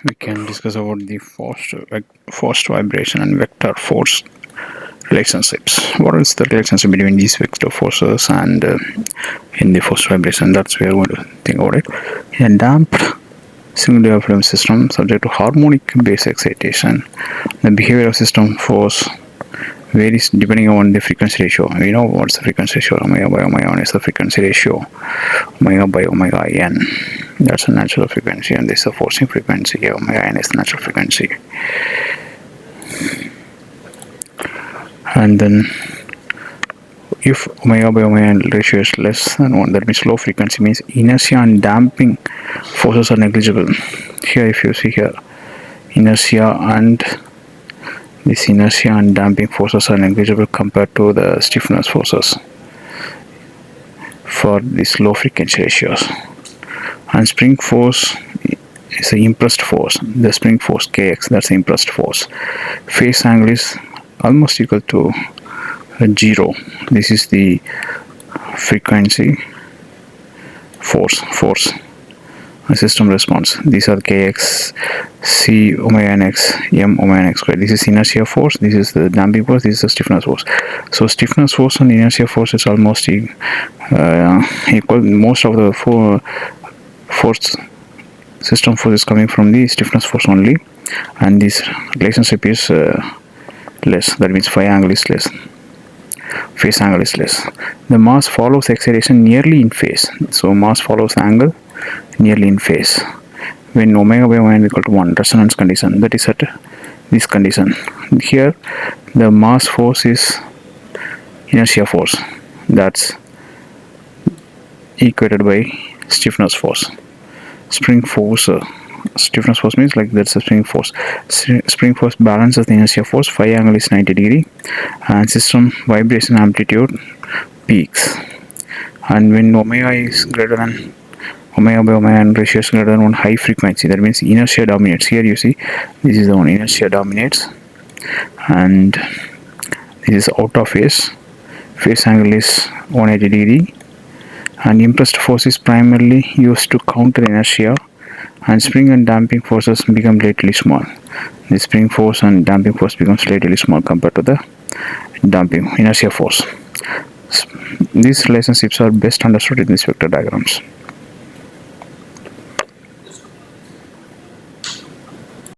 we can discuss about the forced vibration and vector force relationships. What is the relationship between these vector forces and in the forced vibration? That's where we are going to think about it. In a damped single diaphragm system subject to harmonic base excitation, the behavior of system force varies depending on the frequency ratio. We know what's the frequency ratio. Omega by omega n is the frequency ratio. Omega by omega n. That's a natural frequency, and this is the forcing frequency. Omega n is the natural frequency. And then if omega by omega n ratio is less than 1, that means low frequency, means inertia and damping forces are negligible. Here if you see here, inertia and damping forces are negligible compared to the stiffness forces for these low frequency ratios. And spring force is the impressed force, the spring force kx, that's the impressed force. Phase angle is almost equal to 0. This is the frequency force system response. These are kx, c omega nx, m omega nx squared. This is inertia force, this is the damping force, this is the stiffness force. So stiffness force and inertia force is almost equal. Most of the force system force is coming from the stiffness force only, and this relationship is less. That means phi angle is less, phase angle is less. The mass follows excitation nearly in phase. So mass follows the angle nearly in phase. When omega by omega n equal to 1, resonance condition, that is at this condition. Here the mass force is inertia force, that's equated by stiffness force. Spring force, stiffness force means like that's a spring force. Spring force balances the inertia force. Phi angle is 90 degree, and system vibration amplitude peaks. And when omega is greater than omega by omega n ratio is greater than 1, high frequency, that means inertia dominates. Here you see this is the one, inertia dominates, and this is out of phase. Phase angle is 180 degree, and impressed force is primarily used to counter inertia, and spring and damping forces become relatively small. The spring force and damping force becomes relatively small compared to the damping inertia force. These relationships are best understood in these vector diagrams.